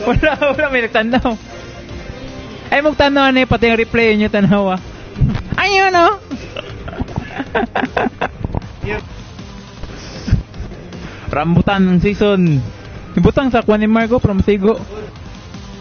Wala may nagtanaw. Ay magtanaw na pati yung replay niyo tanawa. Ayun no. Rambutan season. Ibutang sa kuan ni Margo from Sigo.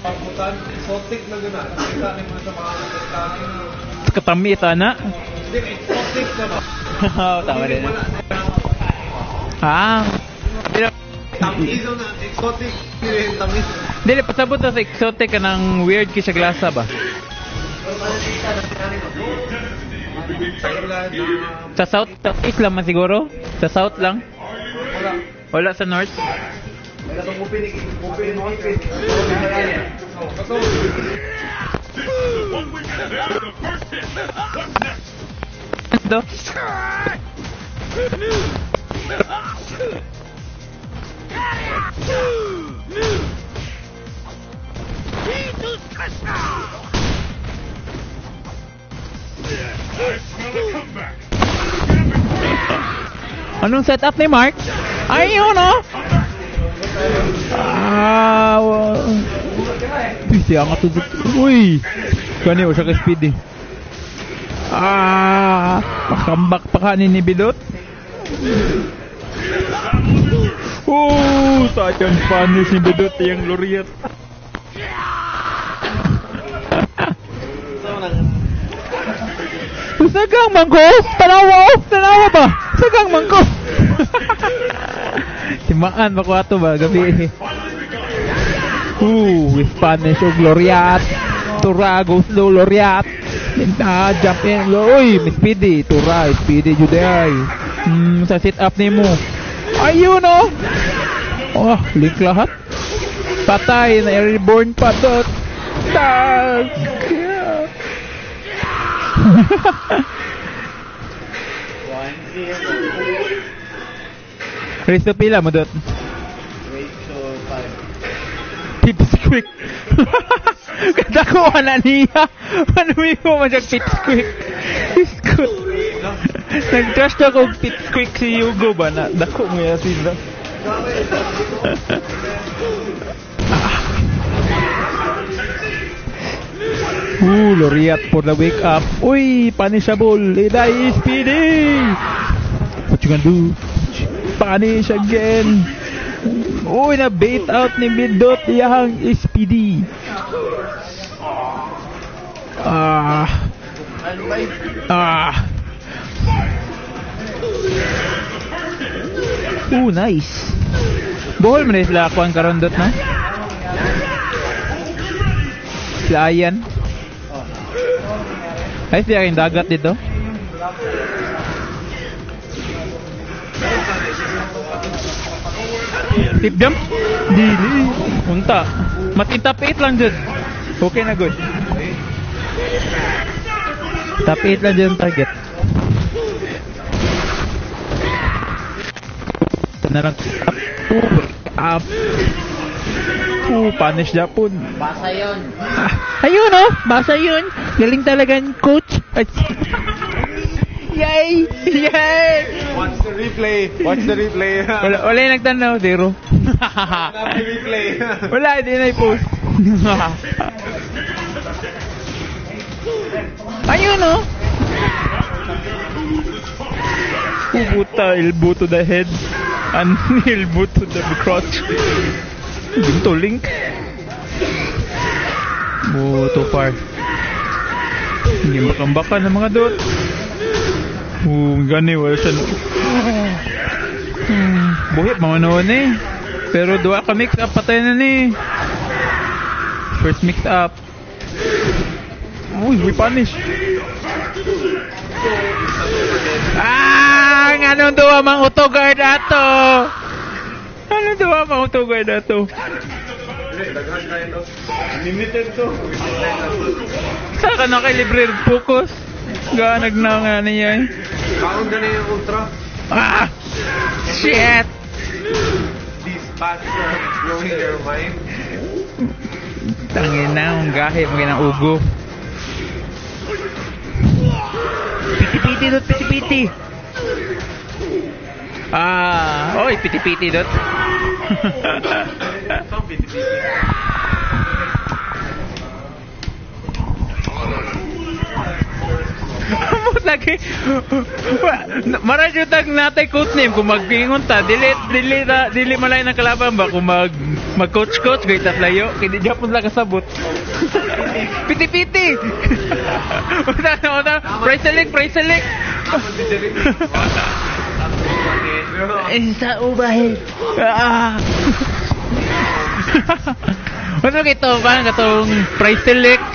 Rambutan exotic na guna. Kita ni mo sa mga nagtanaw. Katami na. Exotic na ba? Tama din. Ah. Tamis na exotic. Tamis. Dili pasabot sa exotic kanang weird ki sa glasa ba? Sa south east lang man siguro? Sa south lang? Wala sa north? Ito? Anong setup ni Mark? Ayun no? Siya nga to. Uy! Kani o siya ka speedy. Pakambak pa kanin ni Bidot. Sayang panis ni Bidot yung loriat. Sagang mangko! Tanawa ba? Sagang mangko! Simaan ba ko ato ba? Gabi. Spanish o Gloriat. Turagos do Gloriat. Jump in. Uy, Miss Speedy. Tura, Speedy juday. Sa sit up ni mo. Ayun no? Link lahat. Patay na reborn pa dot. Tag. Race to pila mo dot? Ratio 5. Pits quick. Kada ko na niya. Manumi ko masyag pits quick. Pits quick. Nag-trash na kong pits quick si Yugo ba na? Dako mo yan sila. Loriat for the wake up. Uy, punishable. Iday Speedy. What you gonna do? Punish again. Uy, na bait out ni Bidot yang Speedy. Nice. Bohol mo na sila ako ang karondot na. Sila Ayan. Ay, siya kayong dagat dito. Tip jump? Dili. Unta. Matintap 8 lang dyan. Okay na good. Top 8 lang dyan target. Narang up. Punish Japon. Basa yun. Ayun oh, basa yun. Galing talaga ng coach. Yay! Yay! Watch the replay. Wala yung nagtanaw, zero. Happy replay. Wala, hindi na i-post. Ayun oh. Puta, elbow to the head. And elbow to the crotch. Ginto link. Too far. Hindi makambaka ng mga dot. Gani, wala siya. Buhit, mga noon eh. Pero dua ka mix up, patay na ni. First mix up. Uy, we punish. Anong dua mang utogard ato? Anong dua mang utogard ato? Limited to. Saka na kay libre focus. Ganag na nga niya eh. Kaon na yung ultra. Shit! These pats are blowing your mind. Tangin na, ang gahe, mga ugo. Piti-piti dot, piti-piti. Oy, piti-piti dot. Amot lagi. Mara jud tag natay coach name kung magpingon ta dili malay na kalaban ba kung mag-coach gay ta playo kay di japon la kasabot. Piti. Uta, price select. Isa ubahin. Ano kito ba katong price select?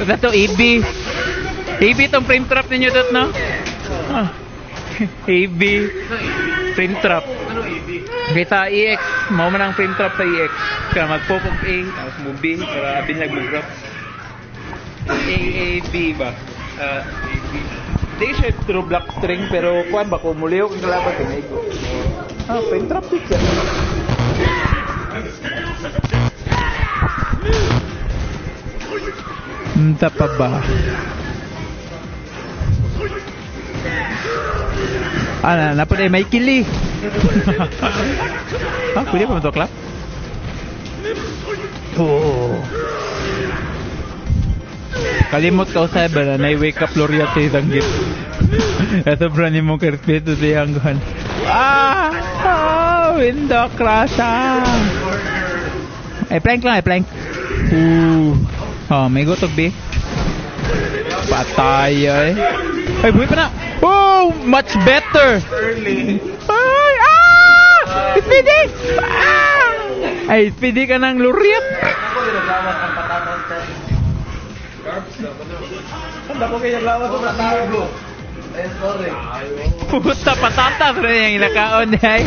Kato EB tong frame trap ninyo dot no? EB frame trap. Ano EB? Kita EX, mao man ang frame trap sa EX. Kaya mag-pop-up A, tapos mo B para binyag mag-drop. AAB ba? AB. Di siya true black string pero kuan ba kung muliw kung kalaban tinay ko. Frame trap din siya. Unta pa ba? Napod ay may kili. Pwede pa matoklap? Oo. Kalimot ka usay ba na wake up Loria sa isang gift. Ito bro ni mong respeto sa hanggan. Window crash ay plank. May gotog B. Patay ay. Ay, buhay pa na. Oh, much better. Early. Ay, Speedy! Ay, Speedy ka ng luriat. Ako nilagawat ang patatas sa carbs na. Handa ko kayo naglawas ang patatas mo. Ay, sorry. Puta, patatas rin yung inakaon ay.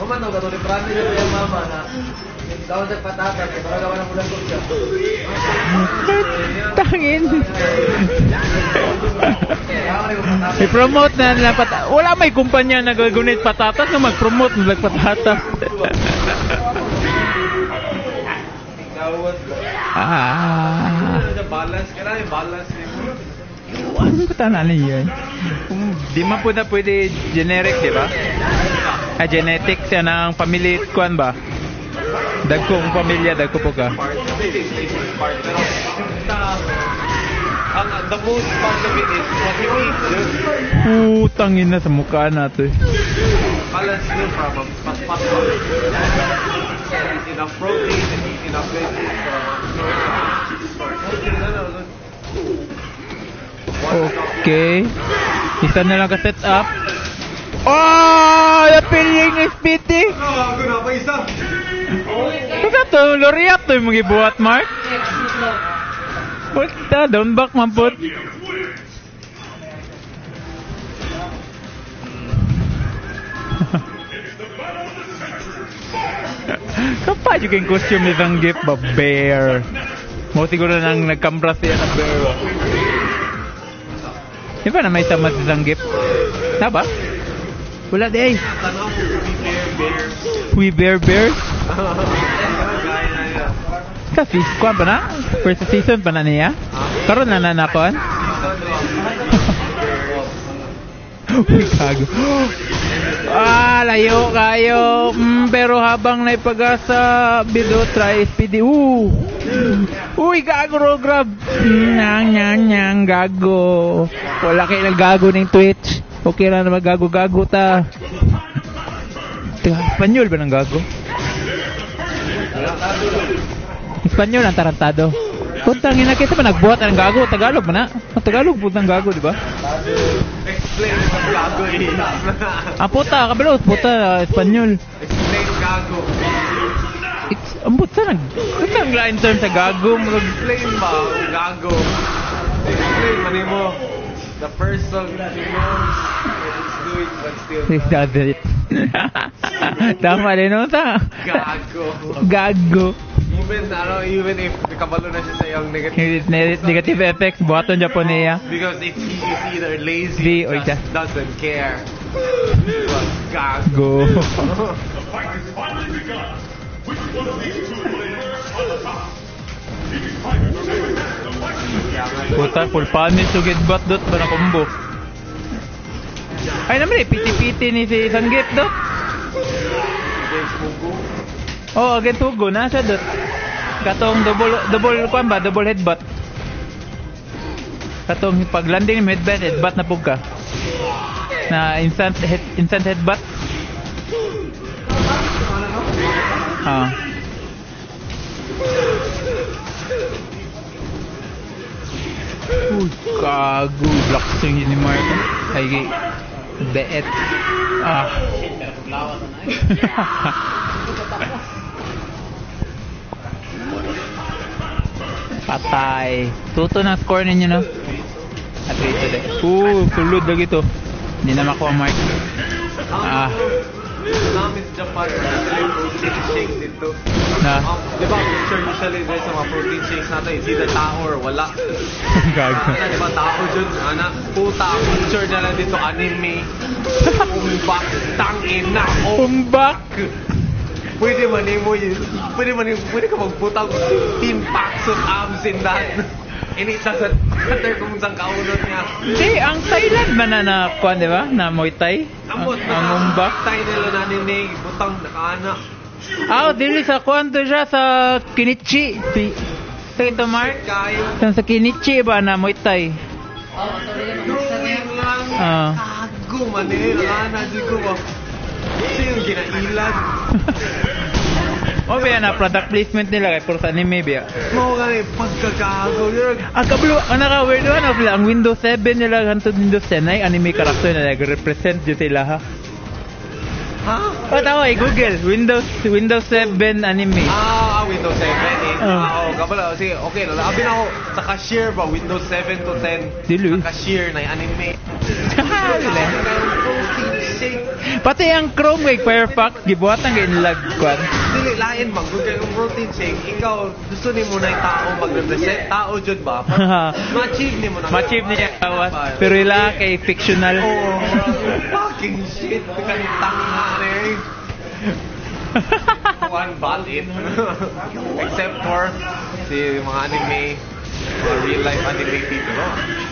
Mama, no, gato ni Franny na yung mama na daw sa patatas, para gawa ng ulan ko siya. Tangin. I-promote na nila patatas. Wala may kumpanya na gagunit patatas na mag-promote nila patatas. Balance ka na, yung balance mo. Ano ba tanan niya? Di man po na pwede generic, di ba? Genetic siya ng family kuan ba? Dagkong pamilya, dagko po ka. The most part of it is what you eat. Putangin na sa mukha natin. Balance yung problem. Mas enough protein and enough veggies Okay. Isa na lang ka-set up. Napiling is piti. Ako na pa isa. Kaya to, loriat to yung mga ibuhat, Mark. Puta, down back man po. Kapag yung costume nitang gift ba? Bear. Mo siguro nang nagkambra siya ng bear. Di ba na may tamas isang gift? Na ba? Wala di ay. We bear bears? Kasi, kuhan pa na? First season pa na niya? Karoon na nanakon? Uy, kago. Layo kayo. Pero habang naipag-asa, bido, try SPD. Uy, gago ro, grab. Nyang, gago. Wala kayo nagago ng Twitch. Okay na naman gago-gago ta. Espanyol ba ng gago? Espanyol ang tarantado. Puntang ina kita pa nagbuhat ang gago. Tagalog ba na? Tagalog po ng gago, di ba? Explain ang gago eh. Puta, kabalot. Puta, Espanyol. Explain gago. Ang puta nag... Puta ang line term sa gago. Explain ba ang gago? Explain mani mo. The person that you know is doing but still He does it. Tama rin no ta. Gago. Even if kabalo na siya sa iyong negative. Negative effects buhaton Japon niya. Because if he is either lazy or just doesn't care. Gago. The fight is finally begun. Which one of these two players on the top? These fighters are going to the fight. Puta, full punish sugid bat dot ba na combo. Ay naman piti-piti ni si Sanggit dot. against Mugu. Oh, again Tugo na siya dot. Katong double kuan ba? Double headbutt. Katong pag landing ng headbutt na pug ka. Na instant headbutt. Ah. Uy, kago. Blacksing yun ni Marco. Ay, beet. Ah. Patay. Tuto na score ninyo, no? At rito din. Sulod lagi to. Hindi na makuha mark. Ah. Namin sa Japan, protein shake dito. Na? Di ba, picture usually dito sa mga protein shakes natin, is either tao or wala. Gago. Di ba, tao dyan, puta, ang picture nila dito, anime. Umbak, tangin na, Umbak! Pwede ka magputang team packs of abs in that. Inita sa cutter kung saan kaunod niya. Hindi, ang Thailand man na kuan, di ba? Na Muay Thai? Ang umbak. Tayo nila naninig, butang nakaanak. Dili sa kuan to siya sa Kinichi. Ito Mark? Kayo. Sa Kinichi ba na Muay Thai? Drawing lang. Kago, manil. Di ko ba? Kasi yung ginailan. Ba na product placement nila kay puro sa anime ba? Mo nga pagkakago. Ang kablo, ang naka-weird na pala, ang Windows 7 nila hantod Windows 10 ay anime character na nag-represent yun sila ha. Ha? Tawa Google, Windows 7 anime. Windows 7 eh. Kabala. Sige, okay. Labi na ako sa cashier ba, Windows 7 to 10. Dili. Sa cashier na yung anime. Dili. Protein shake. Pati ang Chrome kay Firefox, gibuhatan kay nilag kwan. Dili, lain bang. Kung kayo yung protein shake, ikaw, gusto ni mo na yung tao mag-represent. Tao dyan ba? Ma-achieve ni mo na. Ma-achieve niya kawas. Pero ila kay fictional. Fucking shit. Kalitang nga rin. One valid. Except for si mga anime, mga real life anime people.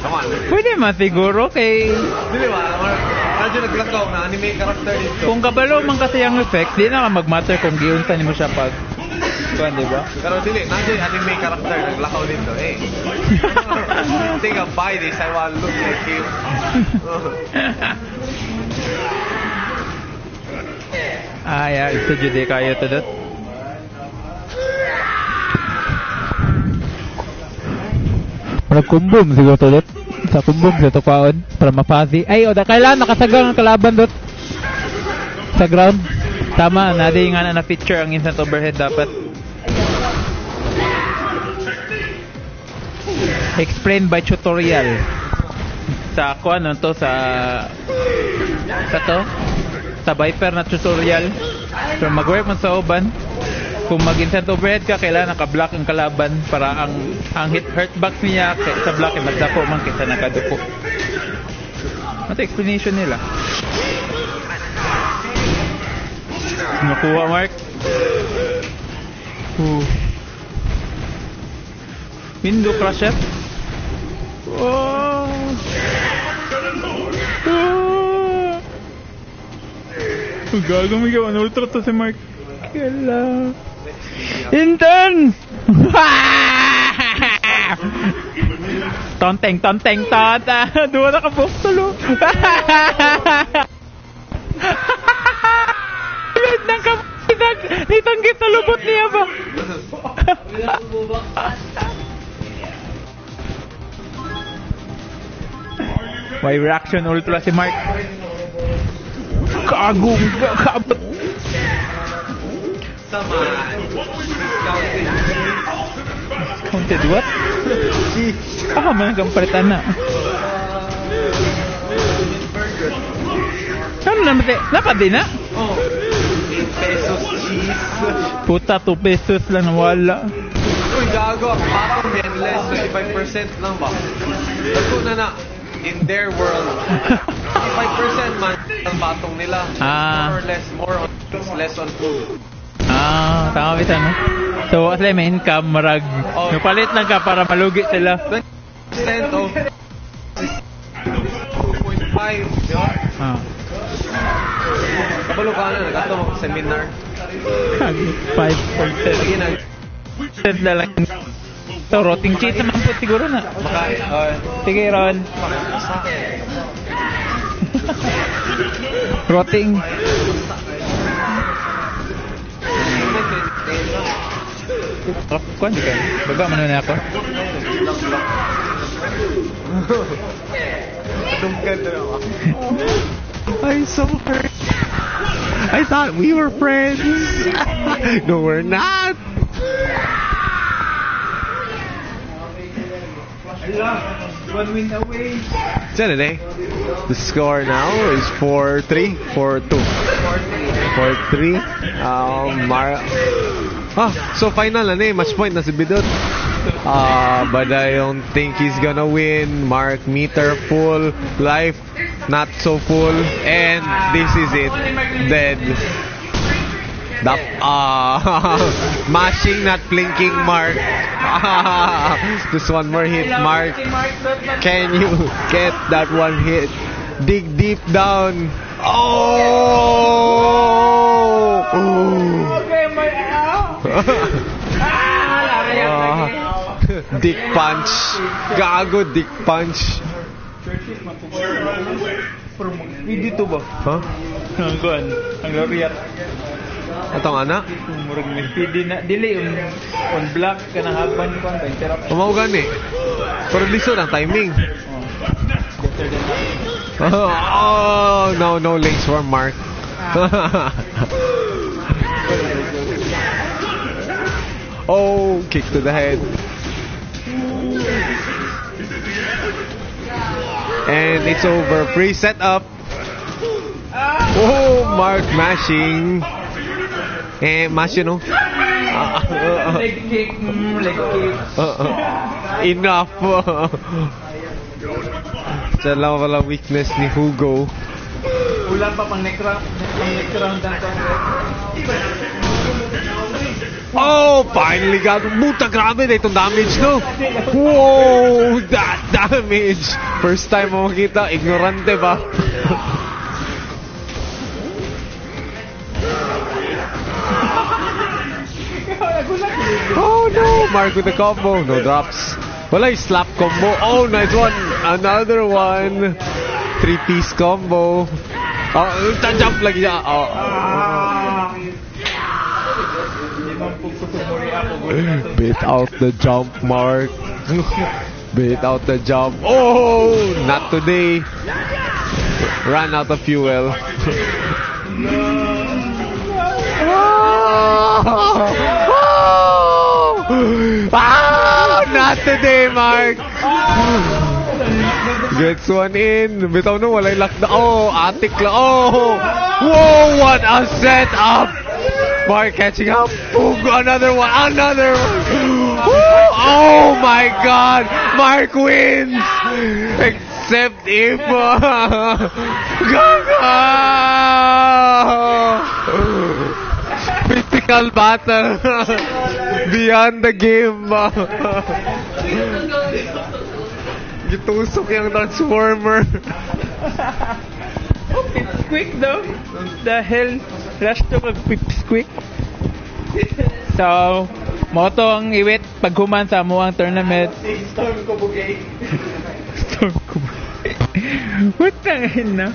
Come on. Pwede man siguro kay Dili ba? Radyo naglakaw na anime character dito. kung kabalo man kasi ang effect, di na ka mag-matter kung giunsa nimo siya pag kuan, di ba? Pero dili, radyo anime character naglakaw dito. Think I'll buy this, I want to look like him. Ito jude kayo to dot. Kumbum siguro to dot. Sa kumbum sa to kaon para mafazi. Kailangan nakasagang ang kalaban dot. Sa ground. Tama, nadi nga na feature ang instant overhead dapat. Explained by tutorial. Sa kuan to sa Viper na tutorial. So mag-work mo sa uban. Kung mag-instant overhead ka, kailangan naka-block ang kalaban para ang hurt box niya sa block ay magdako man kaysa nakaduko. Ito explanation nila. Nakuha, Mark. Window crusher. Gagawin ka, ultra to si Mark. Kala. Intern! Tonteng, tata. Dua na ka po tulo. Wait nang ka nitang kita lubot niya ba? May reaction ultra si Mark. Kagong kabot. Sama. Counted what? Man kang palitan na. Ano naman tayo? Napad din na? 8 pesos cheese. Puta, 2 pesos lang wala. Uy, gago. Parang endless. 25% lang ba? Bago na. In their world, 25% man ang batong nila. More or less, more on less on food. Tama bisa no? So, at may income, marag. Palit lang ka para malugi sila. 20% of 2.5, di ba? Kabalo ka na, nagato mo seminar. 5%. Lagi na. Set na lang. So, rotting cheat naman po siguro na. Sige, Ron. Rotting. Kuan di ka? Baga man na ako. I'm so hurt. I thought we were friends. No, we're not. One win away. Today, the score now is 4-3, 4-2. 4-3. So final na match point na si Bidot. But I don't think he's gonna win. Mark meter full, life not so full, and this is it. Dead. Mashing, not blinking, Mark. Just one more hit, Mark. Can you get that one hit? Dig deep down. Oh! Dick punch. Gago, dick punch. Dito ba? Huh? Ang kuan, ang loriat. Atong ana? Murag may PD na dili on black kana haban ko ang interrupt. Mao gani. Pero lisod ang timing. Oh, no links for Mark. Oh, kick to the head. And it's over. Free setup. Oh, Mark mashing. Mash, you know. Leg kick. Enough. Sa lang wala weakness ni Hugo. Ulan pa pang next round dan to. Oh, finally got Buta, grabe na itong damage, no? Whoa, that damage. First time mo makita, ignorante ba? Oh no, Mark with the combo. No drops. Wala yung slap combo. Oh, nice one. Another one. 3-piece combo. Oh, jump lagi siya. Oh. Bait out the jump, Mark. Bait out the jump. Oh, not today. Ran out of fuel. Not today, Mark. Gets one in. Bitaw no, walay lockdown. Oh, atik lang. Oh, whoa, what a setup. Mark catching up. Another one. Oh my God. Mark wins. Except if physical battle beyond the game. Gitusok yung transformer. Oh, it's quick though. The hell, rush to mag-quick. So, moto ang iwit paghuman sa amuang tournament. Storm Kubugay. What the hell na?